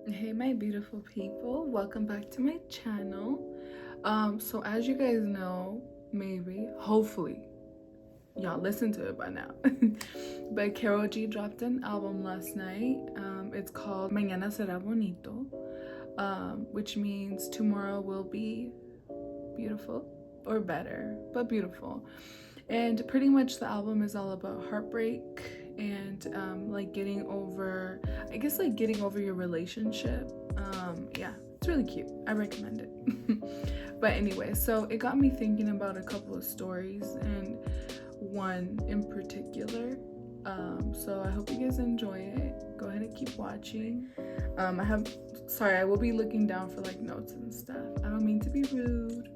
Hey my beautiful people, welcome back to my channel. So as you guys know, maybe, hopefully, y'all listen to it by now. But Karol G dropped an album last night. It's called Mañana Será Bonito, which means tomorrow will be beautiful or better, but beautiful. And pretty much the album is all about heartbreak and like getting over, I guess, like getting over your relationship. Yeah, it's really cute. I recommend it. But anyway, so it got me thinking about a couple of stories and one in particular. So I hope you guys enjoy it. Go ahead and keep watching. I will be looking down for like notes and stuff. I don't mean to be rude.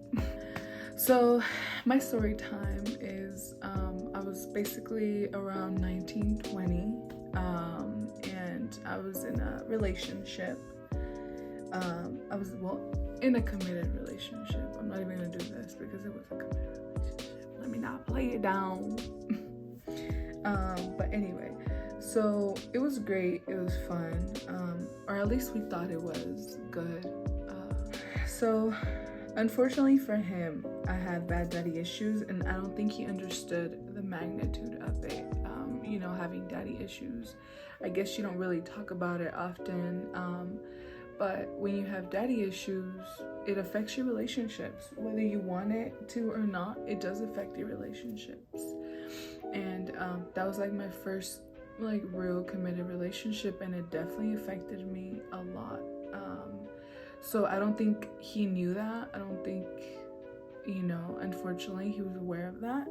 So my story time is I was basically around 1920, and I was in a relationship. I was in a committed relationship. I'm not even gonna do this because it was a committed relationship. Let me not play it down. But anyway, so it was great. It was fun, or at least we thought it was good. So unfortunately for him, I had bad daddy issues, and I don't think he understood the magnitude of it. Having daddy issues. I guess you don't really talk about it often, but when you have daddy issues, it affects your relationships. Whether you want it to or not, it does affect your relationships. And that was like my first like real committed relationship, and it definitely affected me a lot. So I don't think he knew that. I don't think, unfortunately he was aware of that.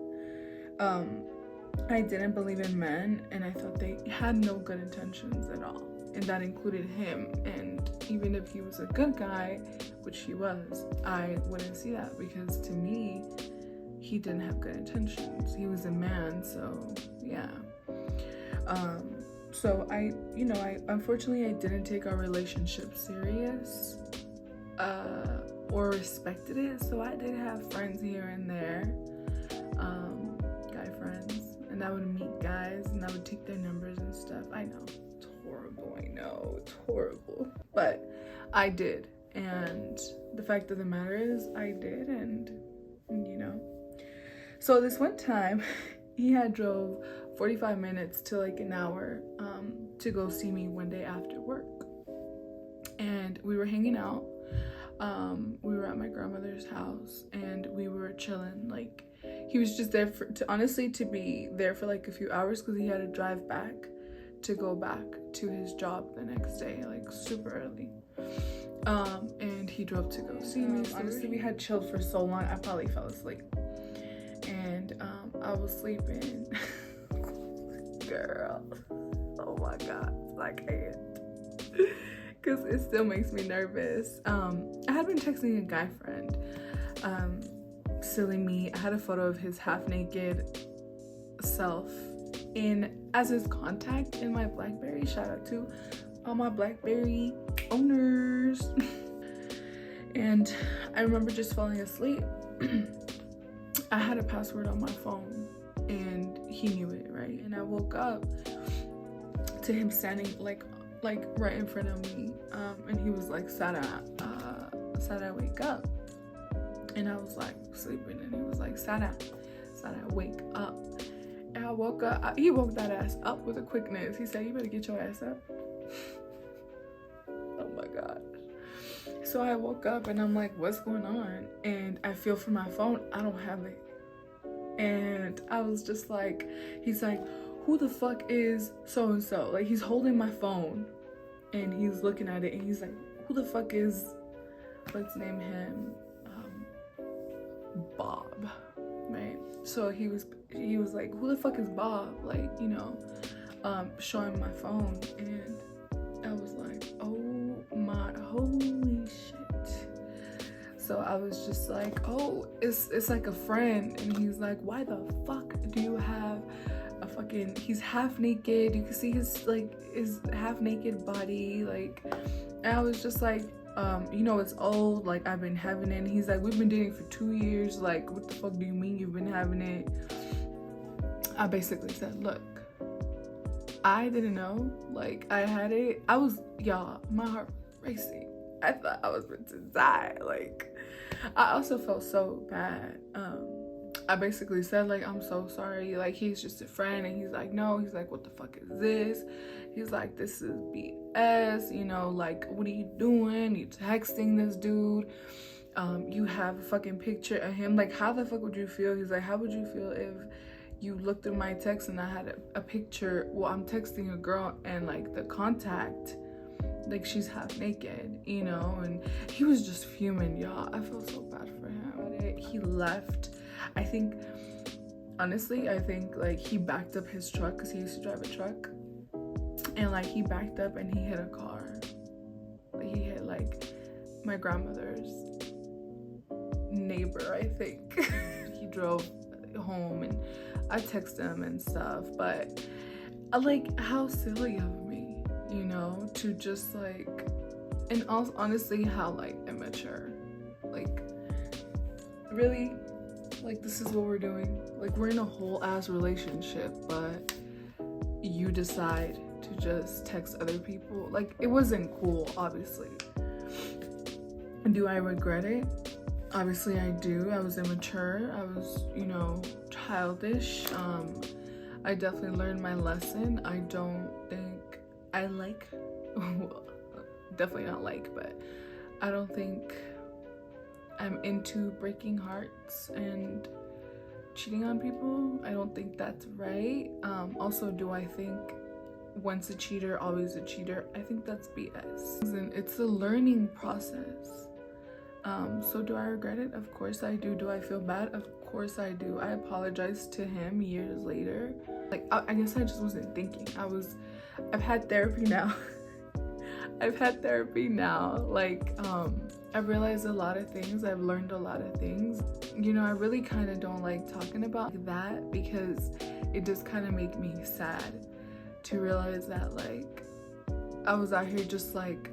I didn't believe in men, and I thought they had no good intentions at all. And that included him. And even if he was a good guy, which he was, I wouldn't see that, because to me, he didn't have good intentions. He was a man, so yeah. So I unfortunately I didn't take our relationship serious, or respected it. So I did have friends here and there, guy friends, and I would meet guys and I would take their numbers and stuff. I know, it's horrible. I know, it's horrible, but I did. And the fact of the matter is I did. And so this one time he had drove 45 minutes to like an hour to go see me one day after work, and we were hanging out. We were at my grandmother's house and we were chilling. Like, he was just there to be there for like a few hours, because he had to drive back to go back to his job the next day, like super early. And he drove to go see me. Honestly, we had chilled for so long, I probably fell asleep. And I was sleeping. Girl, oh my god, I can't, because it still makes me nervous. I had been texting a guy friend, silly me. I had a photo of his half naked self as his contact in my BlackBerry. Shout out to all my BlackBerry owners. And I remember just falling asleep. I had a password on my phone and he knew it, right? And I woke up to him standing like right in front of me, and he was like, Sara, wake up. And I was like sleeping, and he was like, Sara, wake up. And I woke up. He woke that ass up with a quickness. He said, you better get your ass up. Oh my god. So I woke up and I'm like, what's going on? And I feel for my phone, I don't have it. And I was just like, he's like, who the fuck is so-and-so? Like, he's holding my phone and he's looking at it and he's like, who the fuck is, let's name him Bob, right? So he was like, who the fuck is Bob? Like, showing my phone. And I was like, oh my holy shit. So I was just like, oh, it's like a friend. And he's like, why the fuck do you have a fucking, he's half naked, you can see his half naked body, like. And I was just like, it's old, like, I've been having it. And he's like, we've been dating for 2 years, like, what the fuck do you mean you've been having it? I basically said, look, I didn't know, like, I had it. Y'all, my heart was racing. I thought I was meant to die. Like, I also felt so bad. I basically said, like, I'm so sorry. Like, he's just a friend. And he's like, no. He's like, what the fuck is this? He's like, this is BS. You know, like, what are you doing? You texting this dude. You have a fucking picture of him. Like, how the fuck would you feel? He's like, how would you feel if you looked at my text and I had a picture? Well, I'm texting a girl and, like, the contact, like, she's half naked, you know? And he was just fuming, y'all. I felt so bad for him. He left. I think, honestly, like, he backed up his truck because he used to drive a truck. And, like, he backed up and he hit a car. Like, he hit, like, my grandmother's neighbor, I think. He drove home and I texted him and stuff. But, like, how silly of me, you know, to just, like, and also, honestly, how, like, immature. Like, really? Like, this is what we're doing? Like, we're in a whole ass relationship, but you decide to just text other people. Like, it wasn't cool, obviously. Do I regret it? Obviously I do. I was immature. I was, you know, childish. I definitely learned my lesson. I don't think I like, well, definitely not like, but I don't think I'm into breaking hearts and cheating on people. I don't think that's right. Also, do I think once a cheater, always a cheater? I think that's BS. And it's a learning process. So do I regret it? Of course I do. Do I feel bad? Of course I do. I apologized to him years later. Like, I guess I just wasn't thinking. I've had therapy now. I've had therapy now. Like, I've realized a lot of things. I've learned a lot of things. You know, I really kind of don't like talking about that because it just kind of make me sad to realize that, like, I was out here just, like,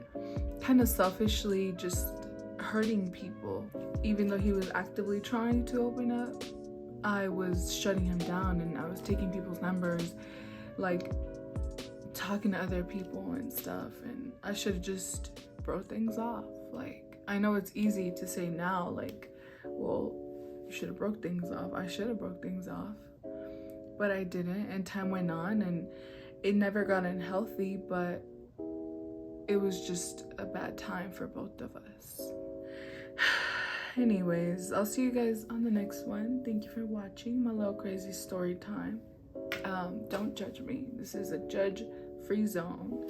kind of selfishly just hurting people. Even though he was actively trying to open up, I was shutting him down and I was taking people's numbers, like, talking to other people and stuff, and I should have just broke things off. Like, I know it's easy to say now, like, well, you should have broke things off. I should have broke things off, but I didn't, and time went on and it never got unhealthy, but it was just a bad time for both of us. Anyways, I'll see you guys on the next one. Thank you for watching my little crazy story time. Don't judge me. This is a judge-free zone.